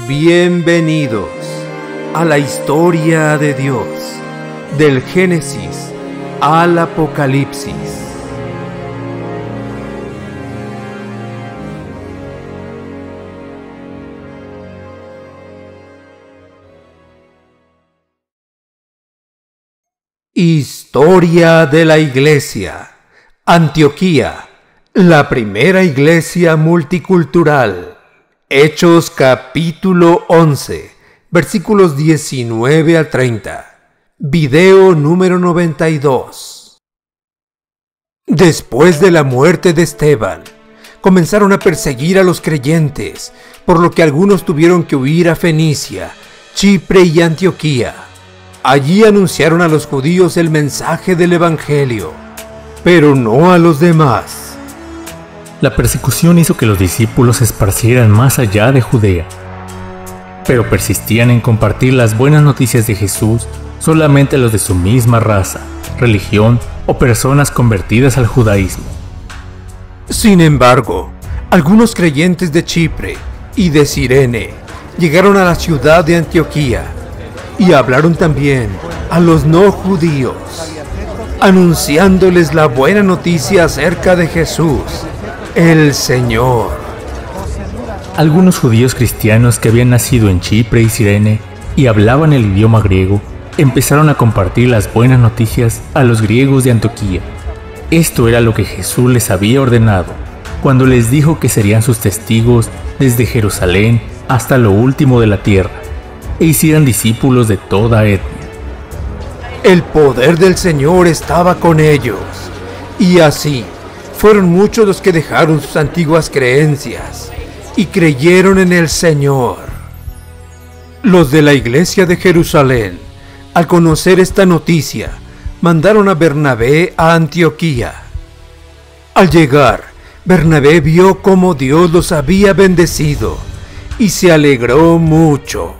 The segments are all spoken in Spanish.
Bienvenidos a la historia de Dios, del Génesis al Apocalipsis. Historia de la Iglesia. Antioquía, la primera iglesia multicultural. Hechos capítulo 11, versículos 19 al 30. Video número 92. Después de la muerte de Esteban, comenzaron a perseguir a los creyentes, por lo que algunos tuvieron que huir a Fenicia, Chipre y Antioquía. Allí anunciaron a los judíos el mensaje del Evangelio, pero no a los demás. La persecución hizo que los discípulos se esparcieran más allá de Judea, pero persistían en compartir las buenas noticias de Jesús solamente a los de su misma raza, religión o personas convertidas al judaísmo. Sin embargo, algunos creyentes de Chipre y de Cirene llegaron a la ciudad de Antioquía y hablaron también a los no judíos, anunciándoles la buena noticia acerca de Jesús, el Señor. Algunos judíos cristianos que habían nacido en Chipre y Cirene y hablaban el idioma griego, empezaron a compartir las buenas noticias a los griegos de Antioquía. Esto era lo que Jesús les había ordenado, cuando les dijo que serían sus testigos desde Jerusalén hasta lo último de la tierra, e hicieran discípulos de toda etnia. El poder del Señor estaba con ellos, y así fueron muchos los que dejaron sus antiguas creencias y creyeron en el Señor. Los de la iglesia de Jerusalén, al conocer esta noticia, mandaron a Bernabé a Antioquía. Al llegar, Bernabé vio cómo Dios los había bendecido y se alegró mucho.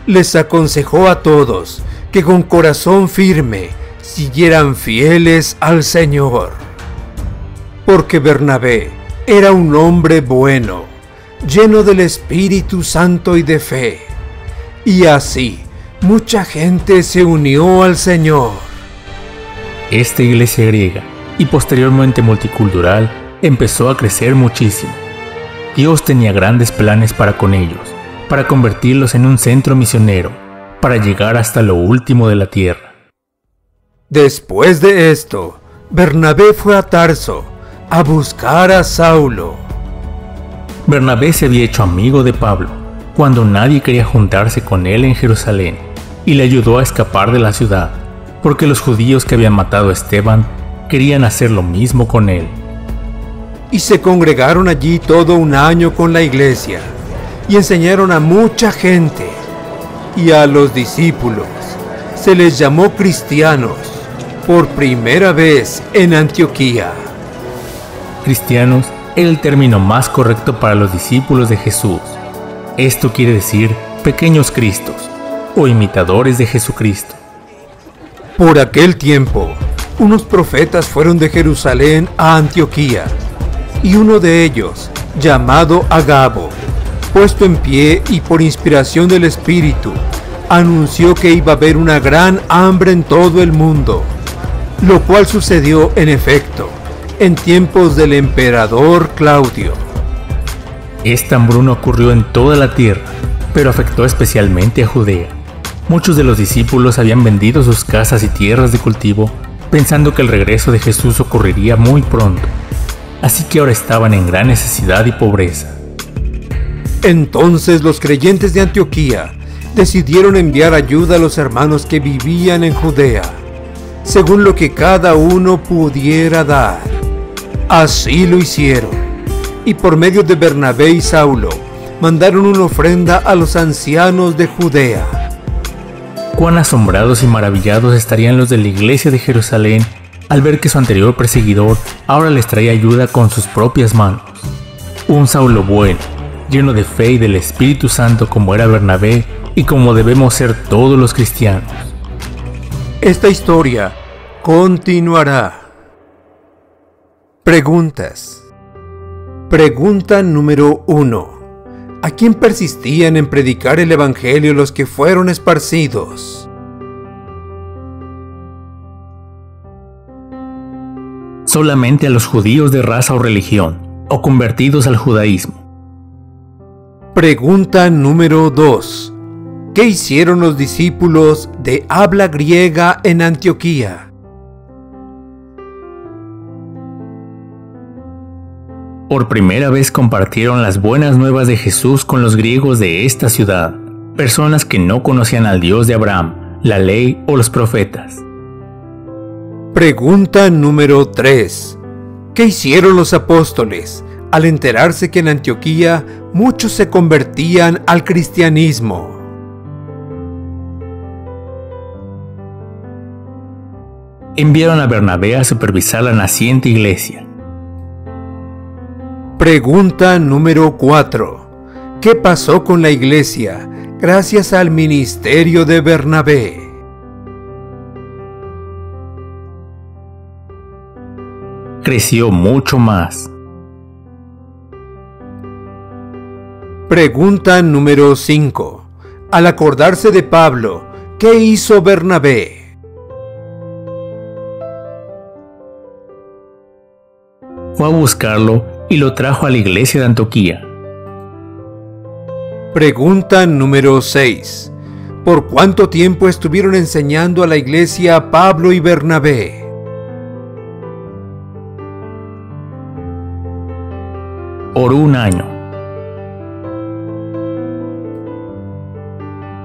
Les aconsejó a todos que con corazón firme siguieran fieles al Señor. Porque Bernabé era un hombre bueno, lleno del Espíritu Santo y de fe. Y así, mucha gente se unió al Señor. Esta iglesia griega, y posteriormente multicultural, empezó a crecer muchísimo. Dios tenía grandes planes para con ellos, para convertirlos en un centro misionero, para llegar hasta lo último de la tierra. Después de esto, Bernabé fue a Tarso a buscar a Saulo. Bernabé se había hecho amigo de Pablo, cuando nadie quería juntarse con él en Jerusalén, y le ayudó a escapar de la ciudad, porque los judíos que habían matado a Esteban querían hacer lo mismo con él. Y se congregaron allí todo un año con la iglesia, y enseñaron a mucha gente, y a los discípulos se les llamó cristianos por primera vez en Antioquía. Cristianos era el término más correcto para los discípulos de Jesús. Esto quiere decir pequeños cristos o imitadores de Jesucristo. Por aquel tiempo, unos profetas fueron de Jerusalén a Antioquía, y uno de ellos, llamado Agabo, puesto en pie y por inspiración del Espíritu, anunció que iba a haber una gran hambre en todo el mundo, lo cual sucedió en efecto en tiempos del emperador Claudio. Esta hambruna ocurrió en toda la tierra, pero afectó especialmente a Judea. Muchos de los discípulos habían vendido sus casas y tierras de cultivo, pensando que el regreso de Jesús ocurriría muy pronto. Así que ahora estaban en gran necesidad y pobreza. Entonces los creyentes de Antioquía decidieron enviar ayuda a los hermanos que vivían en Judea, según lo que cada uno pudiera dar. Así lo hicieron, y por medio de Bernabé y Saulo, mandaron una ofrenda a los ancianos de Judea. Cuán asombrados y maravillados estarían los de la iglesia de Jerusalén al ver que su anterior perseguidor ahora les traía ayuda con sus propias manos. Un Saulo bueno, lleno de fe y del Espíritu Santo como era Bernabé y como debemos ser todos los cristianos. Esta historia continuará. Preguntas. Pregunta número 1. ¿A quién persistían en predicar el Evangelio los que fueron esparcidos? Solamente a los judíos de raza o religión, o convertidos al judaísmo. Pregunta número 2. ¿Qué hicieron los discípulos de habla griega en Antioquía? Por primera vez compartieron las buenas nuevas de Jesús con los griegos de esta ciudad, personas que no conocían al Dios de Abraham, la ley o los profetas. Pregunta número 3. ¿Qué hicieron los apóstoles al enterarse que en Antioquía muchos se convertían al cristianismo? Enviaron a Bernabé a supervisar la naciente iglesia. Pregunta número 4. ¿Qué pasó con la iglesia gracias al ministerio de Bernabé? Creció mucho más. Pregunta número 5. Al acordarse de Pablo, ¿qué hizo Bernabé? Fue a buscarlo y lo trajo a la iglesia de Antioquía. Pregunta número 6. ¿Por cuánto tiempo estuvieron enseñando a la iglesia Pablo y Bernabé? Por 1 año.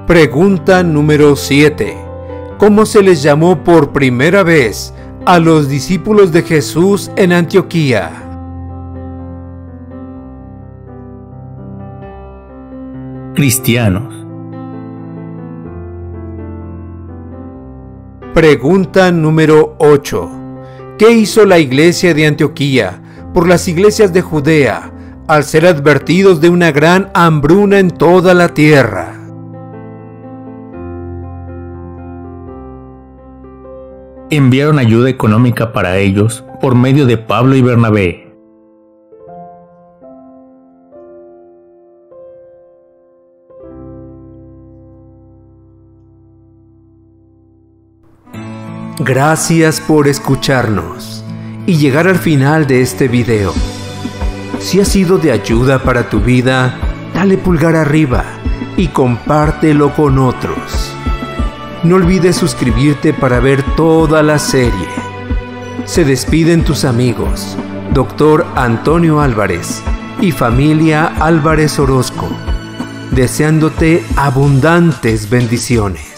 Pregunta número 7. ¿Cómo se les llamó por primera vez a los discípulos de Jesús en Antioquía? Cristianos. Pregunta número 8. ¿Qué hizo la iglesia de Antioquía por las iglesias de Judea al ser advertidos de una gran hambruna en toda la tierra? Enviaron ayuda económica para ellos por medio de Pablo y Bernabé. Gracias por escucharnos y llegar al final de este video. Si ha sido de ayuda para tu vida, dale pulgar arriba y compártelo con otros. No olvides suscribirte para ver toda la serie. Se despiden tus amigos, Dr. Antonio Álvarez y familia Álvarez Orozco, deseándote abundantes bendiciones.